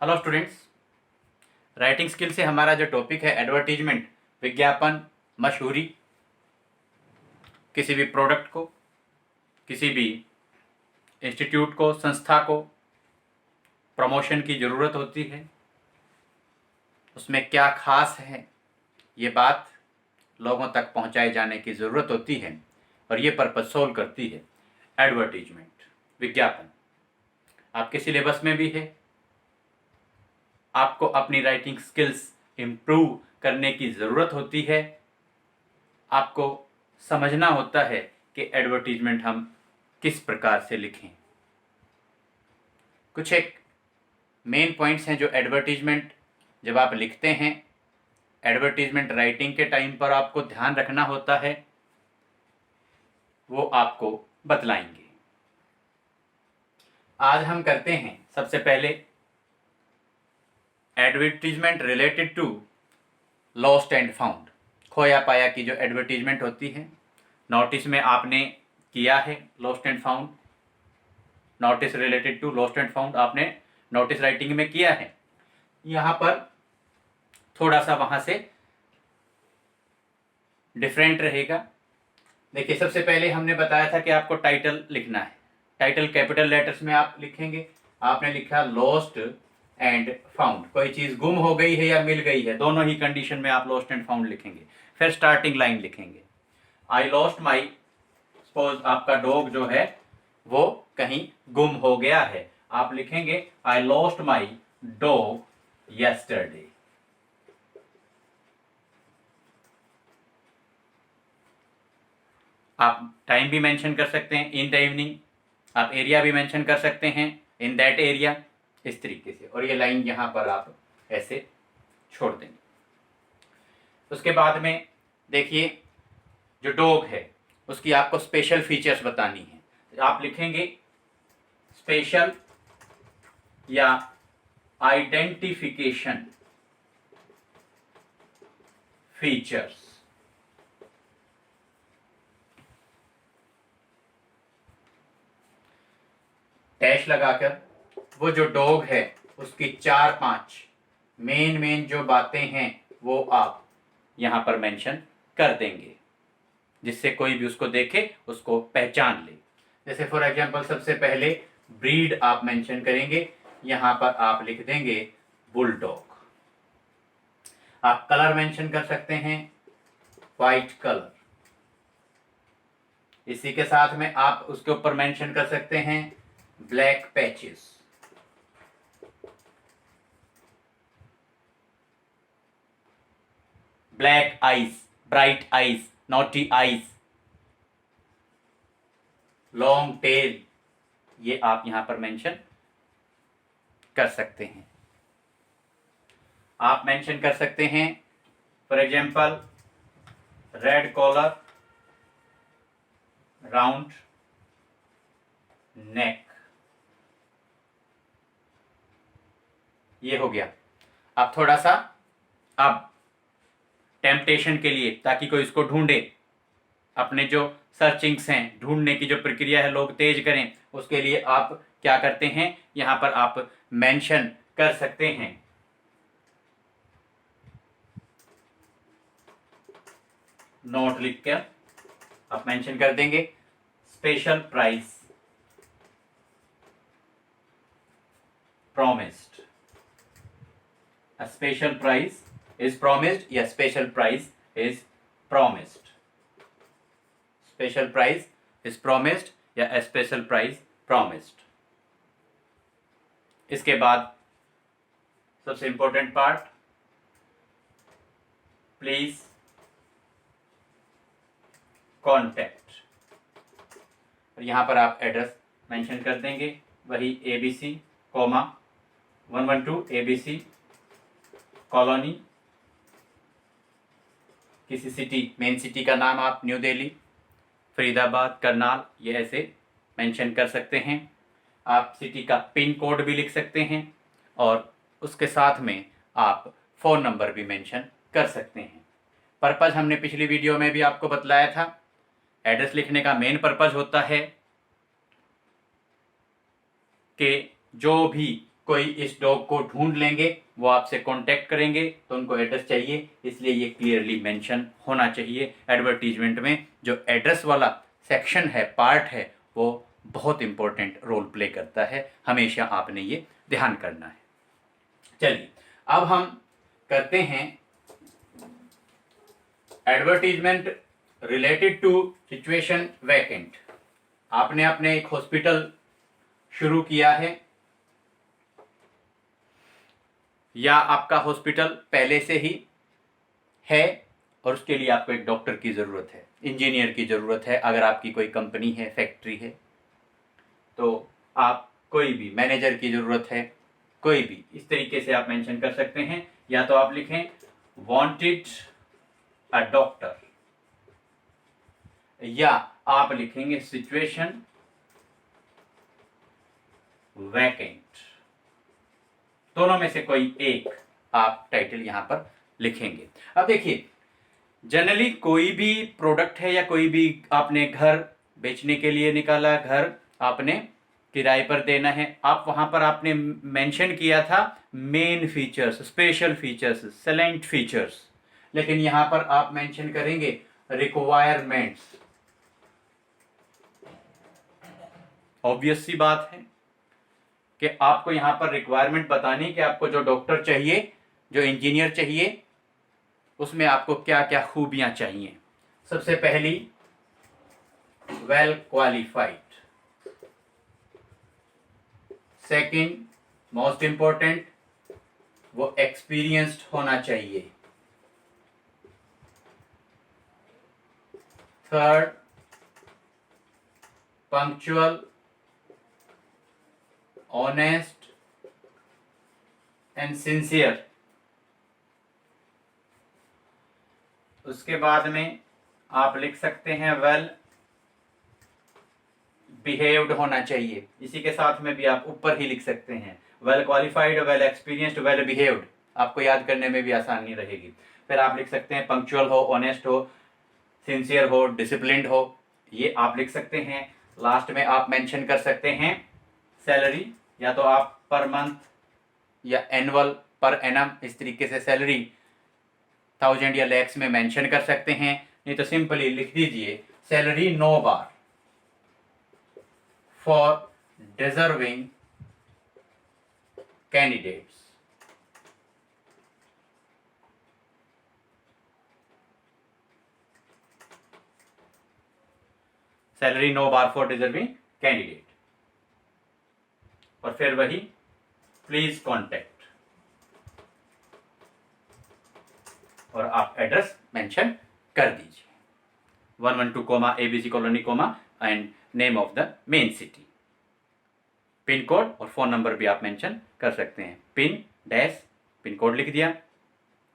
Hello students. Writing skill से हमारा जो टॉपिक है एडवर्टीजमेंट, विज्ञापन, मशहूरी। किसी भी प्रोडक्ट को, किसी भी इंस्टीट्यूट को, संस्था को प्रमोशन की ज़रूरत होती है। उसमें क्या खास है, ये बात लोगों तक पहुंचाए जाने की ज़रूरत होती है और ये पर्पज सोल्व करती है एडवर्टीजमेंट, विज्ञापन। आपके सिलेबस में भी है। आपको अपनी राइटिंग स्किल्स इम्प्रूव करने की ज़रूरत होती है। आपको समझना होता है कि एडवर्टीजमेंट हम किस प्रकार से लिखें। कुछ एक मेन पॉइंट्स हैं जो एडवर्टीजमेंट जब आप लिखते हैं, एडवर्टीजमेंट राइटिंग के टाइम पर आपको ध्यान रखना होता है, वो आपको बतलाएंगे। आज हम करते हैं सबसे पहले advertisement related to lost and found. खोया पाया की जो एडवर्टीजमेंट होती है, नोटिस में आपने किया है lost and found, notice related to lost and found आपने नोटिस राइटिंग में किया है। यहाँ पर थोड़ा सा वहाँ से डिफरेंट रहेगा। देखिए, सबसे पहले हमने बताया था कि आपको टाइटल लिखना है। टाइटल कैपिटल लेटर्स में आप लिखेंगे। आपने लिखा लॉस्ट एंड फाउंड। कोई चीज़ गुम हो गई है या मिल गई है, दोनों ही कंडीशन में आप लॉस्ट एंड फाउंड लिखेंगे। फिर स्टार्टिंग लाइन लिखेंगे, आई लॉस्ट माई, सपोज आपका डॉग जो है वो कहीं गुम हो गया है, आप लिखेंगे I lost my dog yesterday. आप टाइम भी मेंशन कर सकते हैं, इन द इवनिंग। आप एरिया भी मेंशन कर सकते हैं, इन दैट एरिया, इस तरीके से। और ये लाइन यहाँ पर आप ऐसे छोड़ देंगे। उसके बाद में देखिए, जो डॉग है उसकी आपको स्पेशल फीचर्स बतानी है। आप लिखेंगे स्पेशल या आइडेंटिफिकेशन फीचर्स। डैश लगाकर वो जो डॉग है उसकी 4-5 मेन जो बातें हैं वो आप यहां पर मेंशन कर देंगे, जिससे कोई भी उसको देखे उसको पहचान ले। जैसे फॉर एग्जांपल सबसे पहले ब्रीड आप मेंशन करेंगे, यहां पर आप लिख देंगे बुलडॉग। आप कलर मेंशन कर सकते हैं, वाइट कलर। इसी के साथ में आप उसके ऊपर मेंशन कर सकते हैं black patches. Black eyes, bright eyes, naughty eyes, long tail, ये आप यहां पर मेंशन कर सकते हैं। आप मेंशन कर सकते हैं for example red collar, round neck. ये हो गया। अब थोड़ा सा अब टेम्पटेशन के लिए, ताकि कोई इसको ढूंढे, अपने जो सर्चिंग्स हैं, ढूंढने की जो प्रक्रिया है लोग तेज करें, उसके लिए आप क्या करते हैं, यहां पर आप मेंशन कर सकते हैं नोट लिखकर आप मेंशन कर देंगे special price promised, a special price is promised या special price is promised, special price is promised या a special price promised। इसके बाद सबसे इंपॉर्टेंट पार्ट, प्लीज कॉन्टैक्ट। और यहां पर आप एड्रेस मेंशन कर देंगे, वही ABC, 112 ABC कॉलोनी, किसी सिटी, मेन सिटी का नाम आप न्यू दिल्ली, फरीदाबाद, करनाल, ये ऐसे मेंशन कर सकते हैं। आप सिटी का पिन कोड भी लिख सकते हैं और उसके साथ में आप फ़ोन नंबर भी मेंशन कर सकते हैं। पर्पज़ हमने पिछली वीडियो में भी आपको बतलाया था। एड्रेस लिखने का मेन पर्पज़ होता है कि जो भी कोई इस डॉग को ढूंढ लेंगे, वो आपसे कांटेक्ट करेंगे तो उनको एड्रेस चाहिए, इसलिए ये क्लियरली मेंशन होना चाहिए एडवर्टीजमेंट में। जो एड्रेस वाला सेक्शन है, पार्ट है, वो बहुत इंपॉर्टेंट रोल प्ले करता है, हमेशा आपने ये ध्यान करना है। चलिए अब हम करते हैं advertisement related to situation vacant. आपने अपने एक हॉस्पिटल शुरू किया है या आपका हॉस्पिटल पहले से ही है और उसके लिए आपको एक डॉक्टर की ज़रूरत है, इंजीनियर की ज़रूरत है, अगर आपकी कोई कंपनी है, फैक्ट्री है, तो आप कोई भी मैनेजर की ज़रूरत है, कोई भी इस तरीके से आप मेंशन कर सकते हैं। या तो आप लिखें वांटेड अ डॉक्टर, या आप लिखेंगे सिचुएशन वैकेंट। दोनों में से कोई एक आप टाइटल यहां पर लिखेंगे। अब देखिए, जनरली कोई भी प्रोडक्ट है या कोई भी आपने घर बेचने के लिए निकाला, घर आपने किराए पर देना है, आप वहां पर आपने मेंशन किया था main features, special features, salient features, लेकिन यहां पर आप मेंशन करेंगे रिक्वायरमेंट्स। ऑब्वियस सी बात है कि आपको यहां पर रिक्वायरमेंट बतानी कि आपको जो डॉक्टर चाहिए, जो इंजीनियर चाहिए, उसमें आपको क्या क्या खूबियां चाहिए। सबसे पहली well qualified, second most important वो एक्सपीरियंस्ड होना चाहिए, third punctual, honest and sincere. उसके बाद में आप लिख सकते हैं वेल बिहेव्ड होना चाहिए, इसी के साथ में भी आप ऊपर ही लिख सकते हैं well qualified, well experienced, well behaved, आपको याद करने में भी आसानी रहेगी। फिर आप लिख सकते हैं पंक्चुअल हो, ऑनेस्ट हो, सिंसियर हो, डिसिप्लिन्ड हो, ये आप लिख सकते हैं। लास्ट में आप मेंशन कर सकते हैं सैलरी, या तो आप पर मंथ या एनुअल, पर एनम, इस तरीके से सैलरी 1000 या लैक्स में मेंशन कर सकते हैं। नहीं तो सिंपली लिख दीजिए salary 9 bar for deserving candidates. Salary 9 bar for deserving candidate, और फिर वही प्लीज कॉन्टेक्ट, और आप एड्रेस मेंशन कर दीजिए 112 comma ABC colony comma and name of the main city, pin code और फोन नंबर भी आप मेंशन कर सकते हैं। पिन डैश पिन कोड लिख दिया,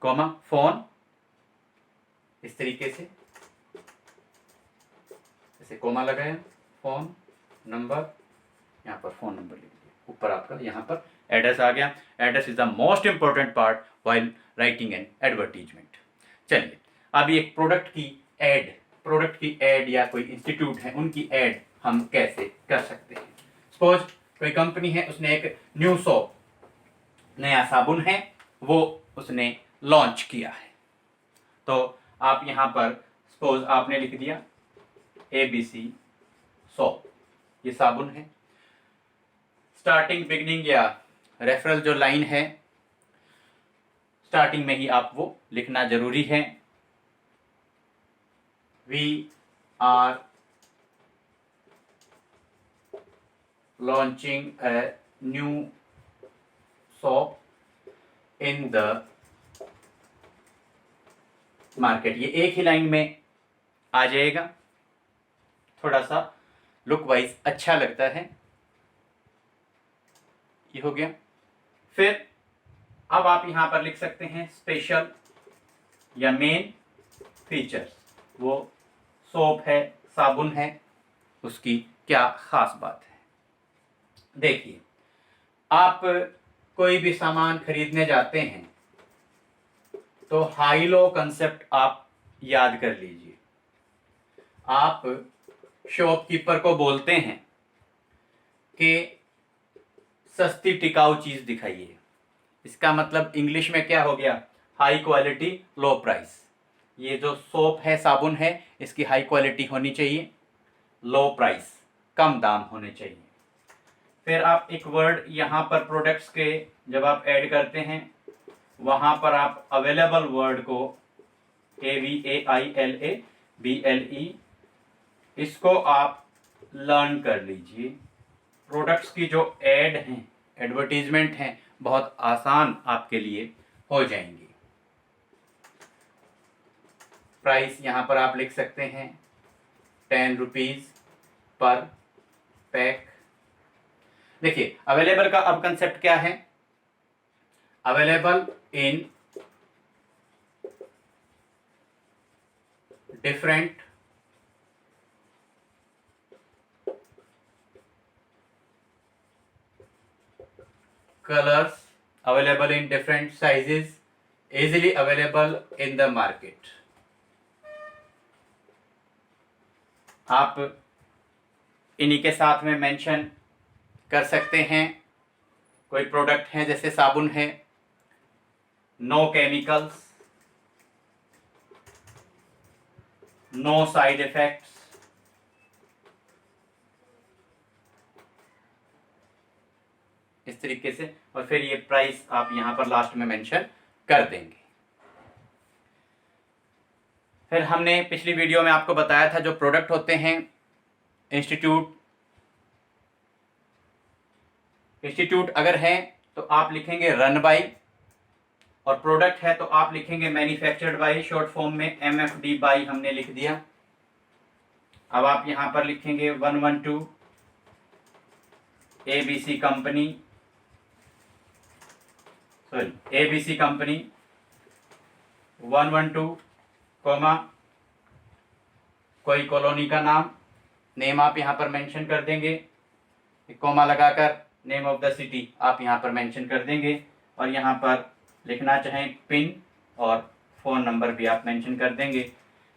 कोमा फोन, इस तरीके से जैसे कोमा लगाया, फोन नंबर, यहाँ पर फोन नंबर लिख दिया, ऊपर आपका यहाँ पर एड्रेस आ गया। Address is the most important part while writing an advertisement. चलिए अब एक प्रोडक्ट की एड या कोई इंस्टीट्यूट है उनकी एड हम कैसे कर सकते हैं। सपोज कोई कंपनी है, उसने एक न्यू सोप, नया साबुन है, वो उसने लॉन्च किया है, तो आप यहां पर सपोज आपने लिख दिया ABC सोप, ये साबुन है। स्टार्टिंग, बिगनिंग या रेफरल जो लाइन है, स्टार्टिंग में ही आप वो लिखना जरूरी है। We are launching a new soap in the market, ये एक ही लाइन में आ जाएगा, थोड़ा सा लुक वाइज अच्छा लगता है। ये हो गया। फिर अब आप यहां पर लिख सकते हैं स्पेशल या मेन फीचर्स, वो सोप है, साबुन है, उसकी क्या खास बात है। देखिए, आप कोई भी सामान खरीदने जाते हैं तो हाई लो कंसेप्ट आप याद कर लीजिए। आप शॉपकीपर को बोलते हैं कि सस्ती टिकाऊ चीज दिखाइए। इसका मतलब इंग्लिश में क्या हो गया, हाई क्वालिटी लो प्राइस। ये जो सोप है, साबुन है, इसकी हाई क्वालिटी होनी चाहिए, लो प्राइस, कम दाम होने चाहिए। फिर आप एक वर्ड यहाँ पर प्रोडक्ट्स के जब आप ऐड करते हैं, वहां पर आप अवेलेबल वर्ड को AVAILABLE इसको आप लर्न कर लीजिए। प्रोडक्ट्स की जो ऐड हैं, एडवर्टीजमेंट हैं, बहुत आसान आपके लिए हो जाएंगी। प्राइस यहाँ पर आप लिख सकते हैं 10 रुपीज पर पैक। देखिए अवेलेबल का अब कंसेप्ट क्या है, available in different colors, available in different sizes, easily available in the market। आप इन्हीं के साथ में मेंशन कर सकते हैं। कोई प्रोडक्ट है जैसे साबुन है, no chemicals, no side effects, इस तरीके से, और फिर ये प्राइस आप यहां पर लास्ट में मेंशन कर देंगे। फिर हमने पिछली वीडियो में आपको बताया था जो प्रोडक्ट होते हैं, इंस्टीट्यूट अगर है तो आप लिखेंगे रन बाय, और प्रोडक्ट है तो आप लिखेंगे मैन्युफैक्चर्ड बाय, शॉर्ट फॉर्म में MFD बाय हमने लिख दिया। अब आप यहां पर लिखेंगे 112 ABC company, sorry ABC company 112 comma कोई कॉलोनी का नाम, नेम आप यहां पर मेंशन कर देंगे, कोमा लगाकर नेम ऑफ द सिटी आप यहां पर मेंशन कर देंगे, और यहां पर लिखना चाहें पिन और फ़ोन नंबर भी आप मेंशन कर देंगे,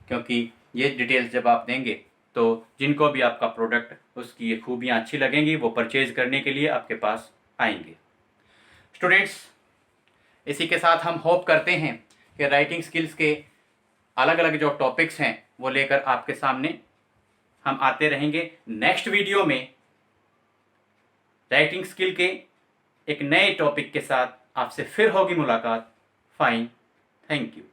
क्योंकि ये डिटेल्स जब आप देंगे तो जिनको भी आपका प्रोडक्ट उसकी ये खूबियाँ अच्छी लगेंगी वो परचेज करने के लिए आपके पास आएंगे। स्टूडेंट्स, इसी के साथ हम होप करते हैं कि राइटिंग स्किल्स के अलग अलग जो टॉपिक्स हैं वो लेकर आपके सामने हम आते रहेंगे। नेक्स्ट वीडियो में राइटिंग स्किल के एक नए टॉपिक के साथ आपसे फिर होगी मुलाकात। Fine, thank you.